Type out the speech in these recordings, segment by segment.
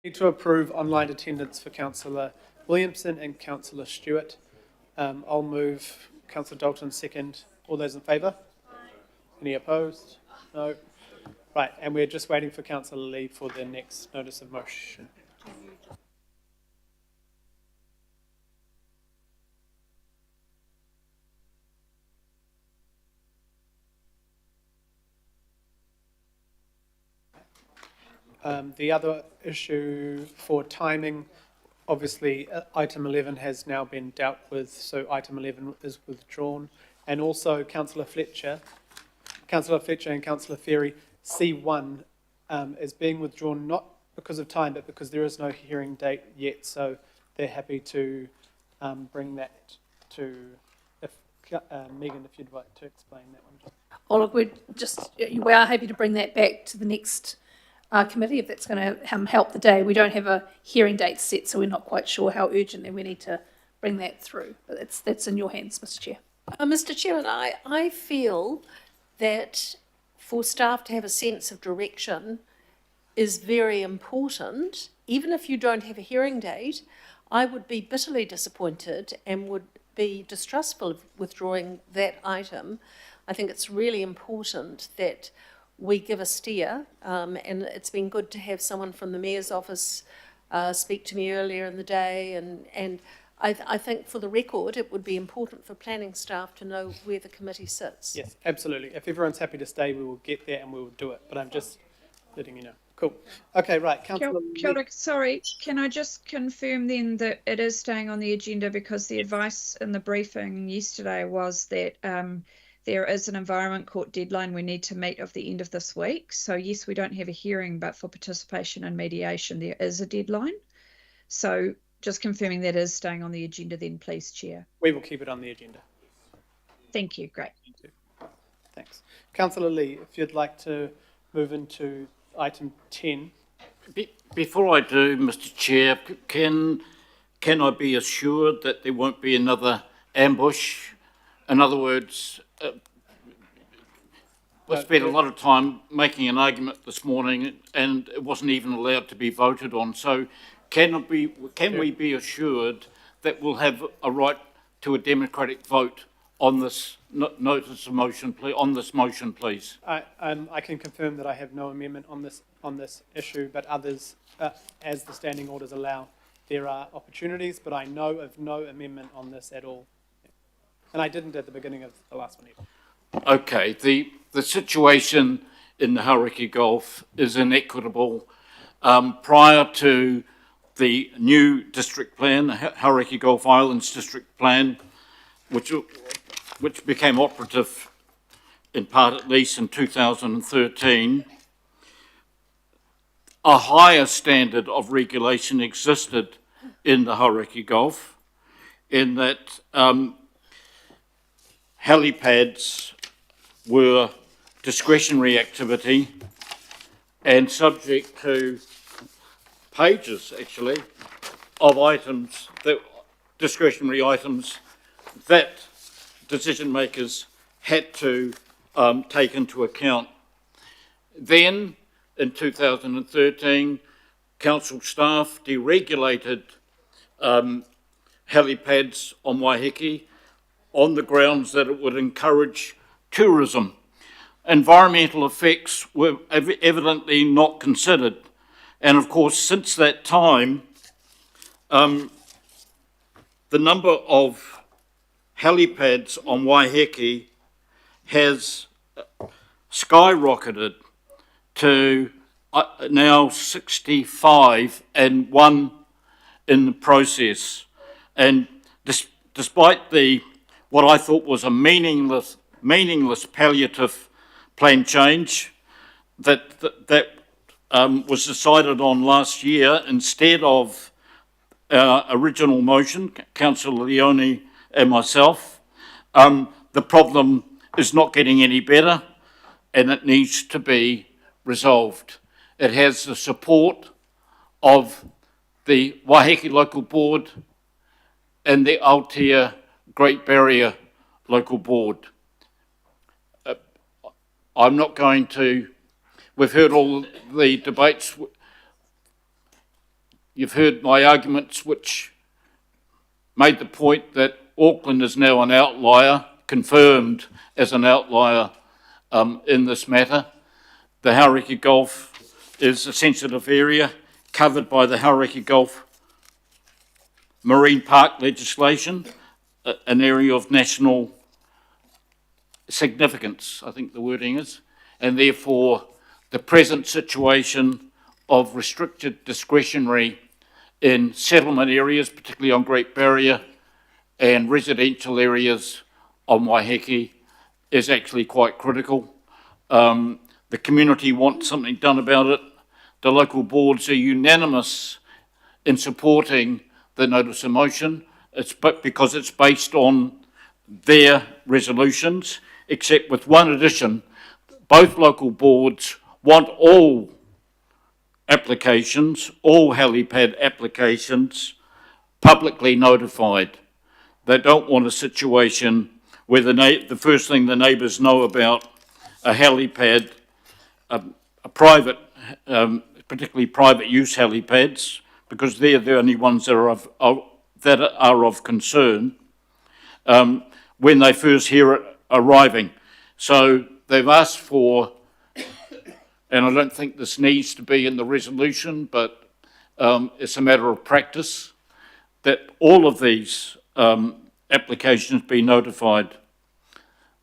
Need to approve online attendance for Councillor Williamson and Councillor Stewart. I'll move. Councillor Dalton second. All those in favour? Any opposed? No. Right, and we're just waiting for Councillor Lee for the next notice of motion. The other issue for timing, obviously item 11 has now been dealt with, so item 11 is withdrawn. And also Councillor Fletcher and Councillor Ferry, C1 is being withdrawn not because of time, but because there is no hearing date yet, so they're happy to bring that to, Megan, if you'd like to explain that one. Oh, look, we are happy to bring that back to the next committee if that's going to help the day. We don't have a hearing date set, so we're not quite sure how urgently we need to bring that through. But that's in your hands, Mr. Chair. Mr. Chairman, I feel that for staff to have a sense of direction is very important. Even if you don't have a hearing date, I would be bitterly disappointed and would be distrustful of withdrawing that item. I think it's really important that we give a steer, and it's been good to have someone from the Mayor's office speak to me earlier in the day, and I think for the record it would be important for planning staff to know where the committee sits. Yes, absolutely. If everyone's happy to stay, we will get there and we will do it, but I'm just letting you know. Cool. Okay, right. Councillor Kia ora, sorry, can I just confirm then that it is staying on the agenda, because the advice in the briefing yesterday was that there is an Environment Court deadline we need to meet of the end of this week. So yes, we don't have a hearing, but for participation and mediation, there is a deadline. So just confirming that is staying on the agenda then, please, Chair. We will keep it on the agenda. Thank you, great. Thanks. Councillor Lee, if you'd like to move into item 10. Before I do, Mr. Chair, can I be assured that there won't be another ambush? In other words, I spent a lot of time making an argument this morning and it wasn't even allowed to be voted on. So can we be assured that we'll have a right to a democratic vote on this notice of motion, please? On this motion, please. I can confirm that I have no amendment on this issue, but others, as the standing orders allow, there are opportunities, but I know of no amendment on this at all. And I didn't at the beginning of the last one either. Okay, the situation in the Hauraki Gulf is inequitable. Prior to the new district plan, the Hauraki Gulf Islands district plan, which became operative in part at least in 2013, a higher standard of regulation existed in the Hauraki Gulf, in that helipads were discretionary activity and subject to pages, actually, of items, discretionary items that decision makers had to take into account. Then, in 2013, council staff deregulated helipads on Waiheke on the grounds that it would encourage tourism. Environmental effects were evidently not considered. And of course, since that time, the number of helipads on Waiheke has skyrocketed to now 65 and one in the process. And despite what I thought was a meaningless palliative plan change that was decided on last year instead of our original motion, Councillor Leone and myself, the problem is not getting any better and it needs to be resolved. It has the support of the Waiheke Local Board and the Aotea Great Barrier Local Board. I'm not going to, we've heard all the debates. you've heard my arguments which made the point that Auckland is now an outlier, confirmed as an outlier in this matter. The Hauraki Gulf is a sensitive area covered by the Hauraki Gulf Marine Park legislation, an area of national significance, I think the wording is, and therefore the present situation of restricted discretionary in settlement areas, particularly on Great Barrier, and residential areas on Waiheke, is actually quite critical. The community wants something done about it. The local boards are unanimous in supporting the notice of motion. Because it's based on their resolutions, except with one addition. Both local boards want all applications, all helipad applications, publicly notified. They don't want a situation where the first thing the neighbours know about a helipad, a private, particularly private use helipads, because they're the only ones that are of concern when they first hear it arriving. So they've asked for, and I don't think this needs to be in the resolution, but it's a matter of practice, that all of these applications be notified.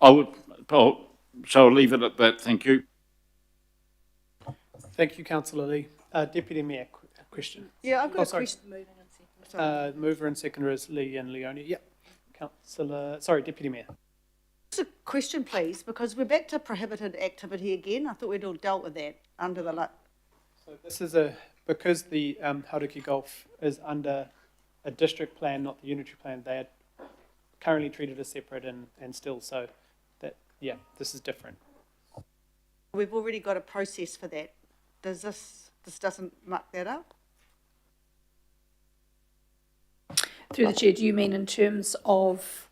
So I'll leave it at that. Thank you. Thank you, Councillor Lee. Deputy Mayor, question. Yeah, I've got a sorry. question. Mover and seconder is Lee and Leonie. Yep. Deputy Mayor. Just a question, please, because we're back to prohibited activity again. I thought we'd all dealt with that under the... So this is because the Hauraki Gulf is under a district plan, not the unitary plan, they are currently treated as separate and still, so that, yeah, this is different. We've already got a process for that. Does this doesn't muck that up? Through the chair, do you mean in terms of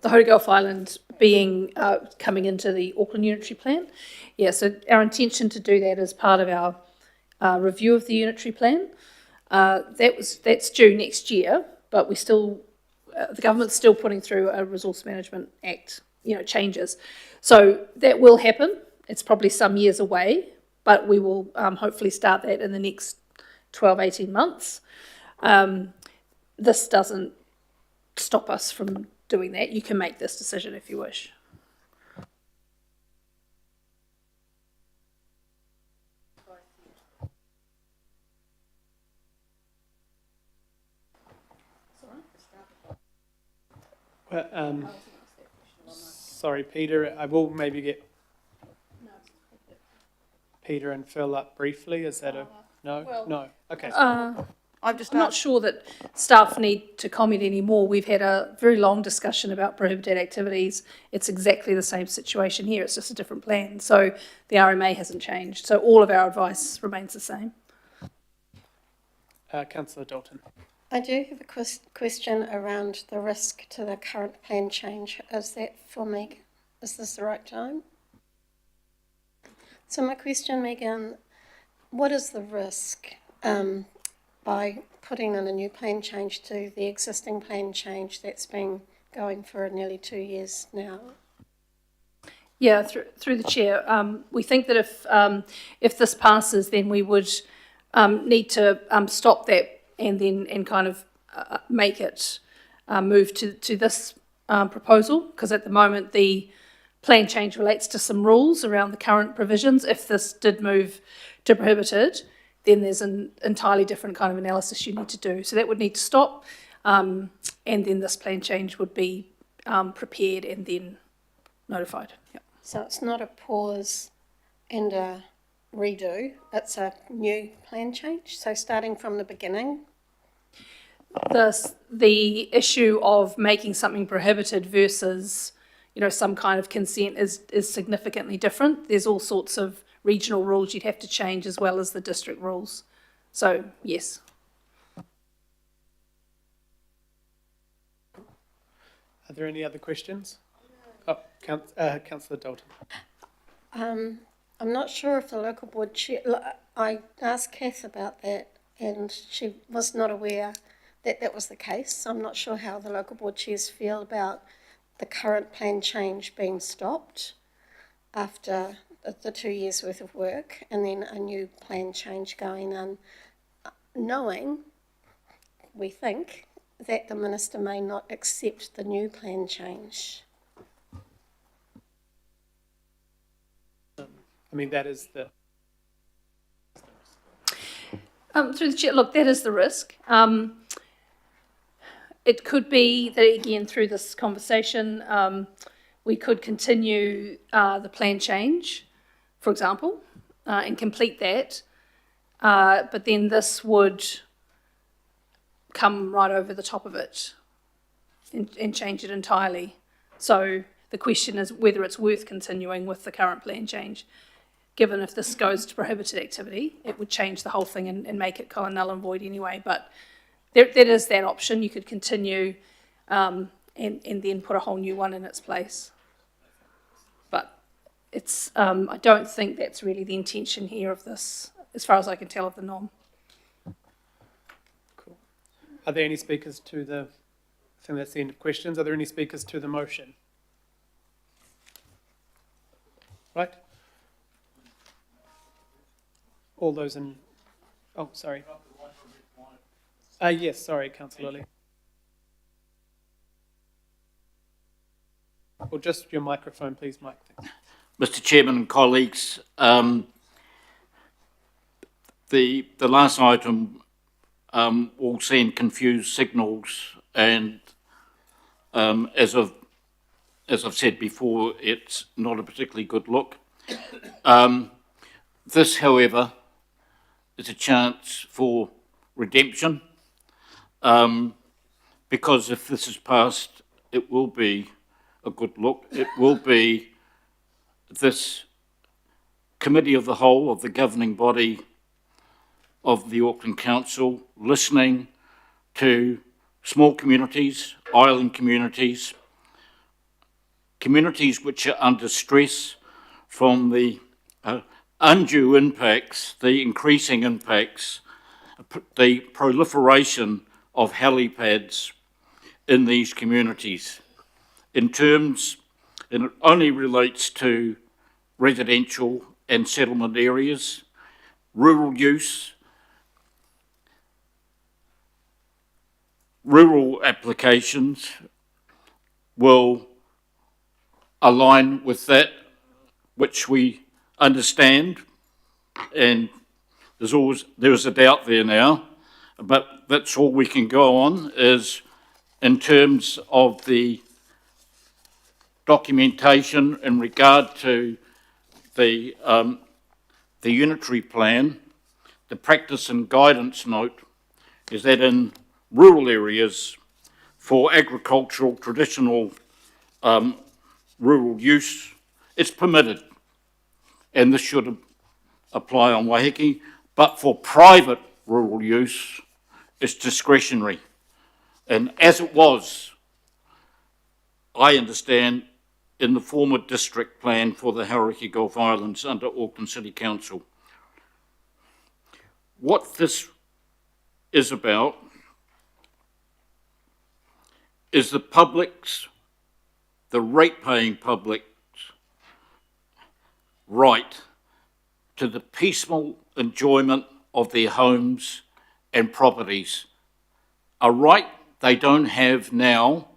the Hauraki Gulf Island being coming into the Auckland unitary plan? Yeah, so our intention to do that as part of our review of the unitary plan. That's due next year, but we still the government's still putting through a Resource Management Act, changes. So that will happen. It's probably some years away, but we will hopefully start that in the next 12, 18 months. This doesn't stop us from doing that. You can make this decision if you wish. Well, sorry, Peter, I will maybe get Peter and Phil up briefly. Is that no? No. Okay. I've just I'm not sure that staff need to comment anymore. We've had a very long discussion about prohibited activities. It's exactly the same situation here. It's just a different plan. So the RMA hasn't changed. So all of our advice remains the same. Councillor Dalton. I do have a question around the risk to the current plan change. Is that for Megan? Is this the right time? So my question, Megan, what is the risk by putting in a new plan change to the existing plan change that's been going for nearly 2 years now? Yeah, through the chair, we think that if this passes, then we would need to stop that and kind of make it move to this proposal, because at the moment the plan change relates to some rules around the current provisions. If this did move to prohibited, then there's an entirely different kind of analysis you need to do. So that would need to stop, and then this plan change would be prepared and then notified. Yep. So it's not a pause and a redo, it's a new plan change, so starting from the beginning? The issue of making something prohibited versus, some kind of consent is significantly different. There's all sorts of regional rules you'd have to change as well as the district rules. So, yes. Are there any other questions? Oh, Councillor Dalton. I'm not sure if the local board chair, I asked Kath about that, and she was not aware that that was the case. I'm not sure how the local board chairs feel about the current plan change being stopped after the 2 years worth of work and then a new plan change going on, knowing, we think, that the minister may not accept the new plan change. I mean, that is the... Through the chair, look, that is the risk. It could be that, again, through this conversation, we could continue the plan change, for example, and complete that. But then this would come right over the top of it and change it entirely. So the question is whether it's worth continuing with the current plan change. Given if this goes to prohibited activity, it would change the whole thing and make it kind of null and void anyway. But there is that option. You could continue and then put a whole new one in its place. But it's I don't think that's really the intention here of this, as far as I can tell of the norm. Cool. Are there any speakers to the... I think that's the end of questions. Are there any speakers to the motion? Right. All those in... Oh, sorry. Yes, sorry, Councillor Lilly. Or just your microphone, please, Mike. Thanks. Mr. Chairman and colleagues, the last item will send confused signals, and as I've said before, it's not a particularly good look. This, however, is a chance for redemption, because if this is passed, it will be a good look. It will be this committee of the whole of the governing body of the Auckland Council listening to small communities, island communities, communities which are under stress from the undue impacts, the increasing impacts, the proliferation of helipads in these communities. In terms, and it only relates to residential and settlement areas, rural use, rural applications will align with that which we understand, and there is a doubt there now, but that's all we can go on is in terms of the documentation in regard to the unitary plan. The practice and guidance note is that in rural areas for agricultural traditional rural use, it's permitted, and this should apply on Waiheke, but for private rural use, it's discretionary. And as it was, I understand, in the former district plan for the Hauraki Gulf Islands under Auckland City Council. What this is about is the public's, the rate-paying public's right to the peaceful enjoyment of their homes and properties, a right they don't have now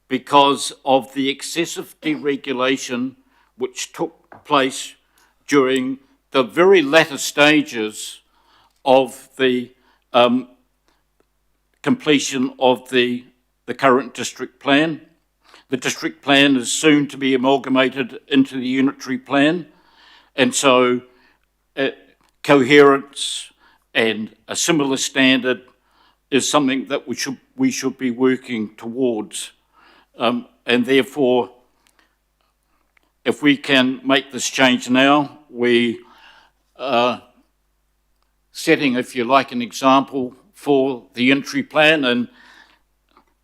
because of the excessive deregulation which took place during the very latter stages of the completion of the current district plan. The district plan is soon to be amalgamated into the unitary plan, and so coherence and a similar standard is something that we should be working towards. And therefore, if we can make this change now, we are setting, if you like, an example for the unitary plan. And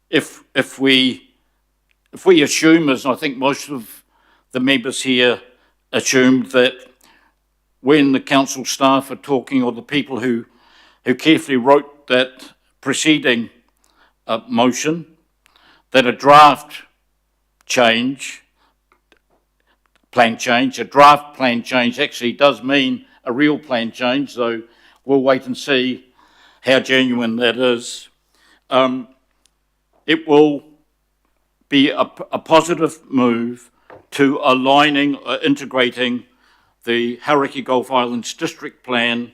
if we assume, as I think most of the members here assumed, that when the council staff are talking, or the people who who carefully wrote that preceding motion, that a draft plan change actually does mean a real plan change, though we'll wait and see how genuine that is. It will be a positive move to aligning, integrating the Hauraki Gulf Islands District Plan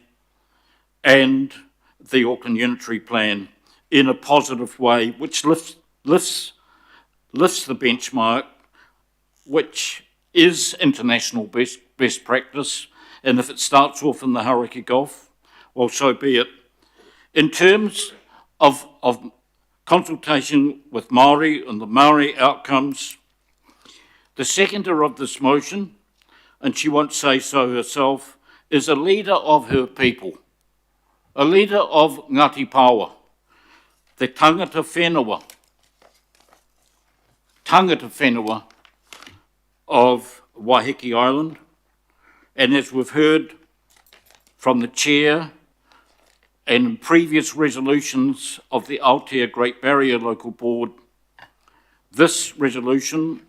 and the Auckland Unitary Plan in a positive way, which lifts the benchmark, which is international best practice. And if it starts off in the Hauraki Gulf, well, so be it. In terms of consultation with Māori and the Māori outcomes, the seconder of this motion, and she won't say so herself, is a leader of her people, a leader of Ngāti Pāwa, the tangata whenua of Waiheke Island. And as we've heard from the chair and in previous resolutions of the Aotea Great Barrier Local Board, this resolution,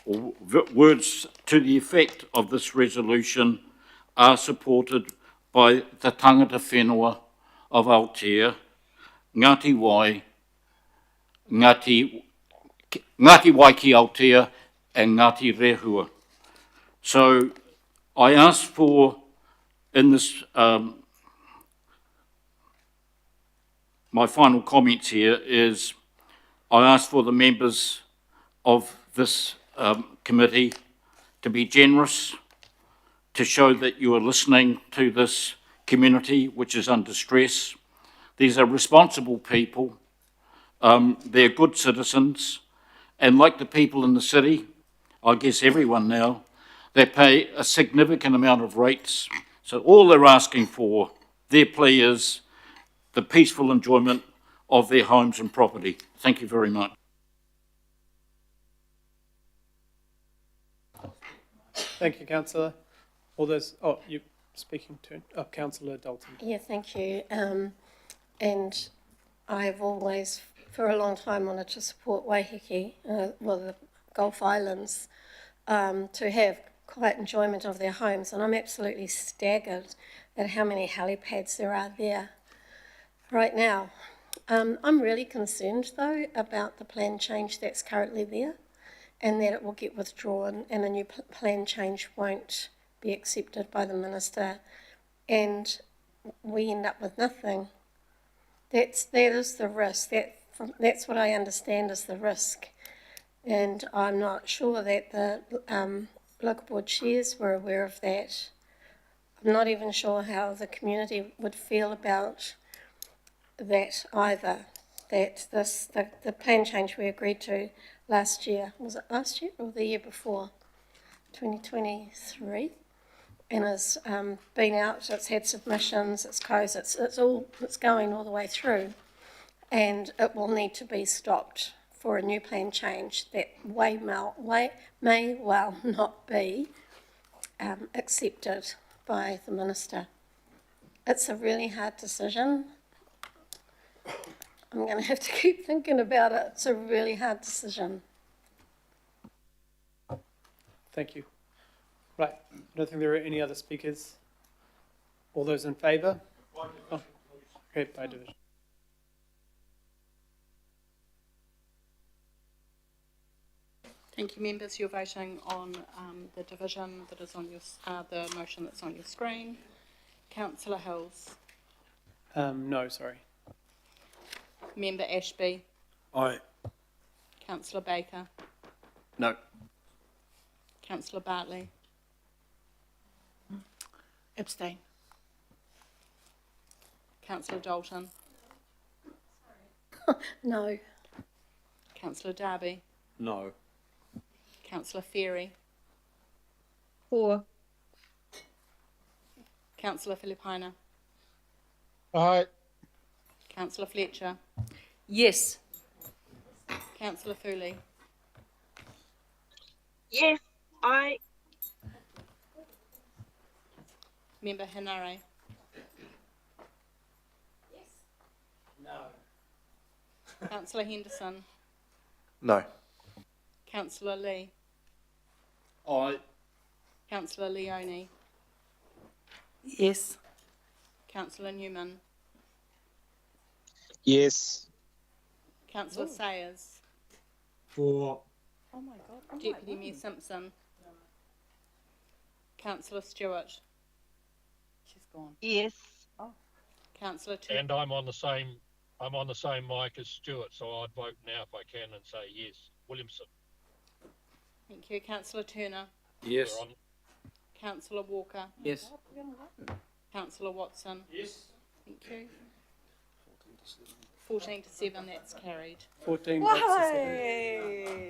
or words to the effect of this resolution, are supported by the tangata whenua of Aotea, Ngāti Wai ki Aotea and Ngāti Rehua. So I ask for, in this, my final comments here is, I ask for the members of this committee to be generous, to show that you are listening to this community which is under stress. These are responsible people, they're good citizens, and like the people in the city, I guess everyone now, they pay a significant amount of rates. So all they're asking for, their plea is the peaceful enjoyment of their homes and property. Thank you very much. Thank you, Councillor. All those, you're speaking to Councillor Dalton. Yeah, thank you. And I've always, for a long time, wanted to support Waiheke, the Gulf Islands, to have quiet enjoyment of their homes. And I'm absolutely staggered at how many helipads there are there right now. I'm really concerned, though, about the plan change that's currently there, and that it will get withdrawn and a new plan change won't be accepted by the Minister, and we end up with nothing. That is the risk. That's what I understand is the risk. And I'm not sure that the local board chairs were aware of that. I'm not even sure how the community would feel about that either. That the plan change we agreed to last year, was it last year or the year before? 2023, and has been out, it's had submissions, it's closed, it's going all the way through, and it will need to be stopped for a new plan change that may well not be accepted by the Minister. It's a really hard decision. I'm going to have to keep thinking about it. It's a really hard decision. Thank you. Right, I don't think there are any other speakers. All those in favour? Oh, okay, by division. Thank you, members. You're voting on the division that is on your, the motion that's on your screen. Councillor Hills. No, sorry. Member Ashby. Aye. Councillor Baker. No. Councillor Bartley. Abstain. Councillor Dalton. No. Councillor Darby. No. Councillor Ferry. 4. Councillor Filipina. Aye. Councillor Fletcher. Yes. Councillor Fooley. Yes, I. Member Hinare. Councillor Henderson, No. Councillor Lee, Aye. Councillor Leone, Yes. Councillor Newman, Yes. Councillor Sayers, For. Oh my God. Deputy Mayor Simpson, Councillor Stewart, She's gone. Yes. Councillor Turner, And I'm on the same mic as Stuart, so I'd vote now if I can and say yes. Williamson. thank you, Councillor Turner, Yes. We're on. Councillor Walker, Yes. Councillor Watson, Yes. thank you. 14 to 7, that's carried. 14 votes to 7. Hey.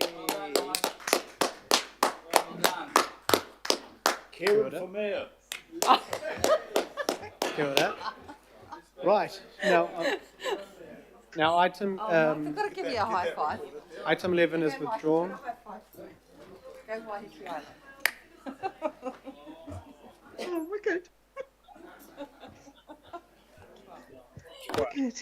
Karen for mayor. Kia ora. Right, now item, I've got to give you a high five. item 11 is withdrawn. Go Waiheke Island. Oh, wicked. Wicked.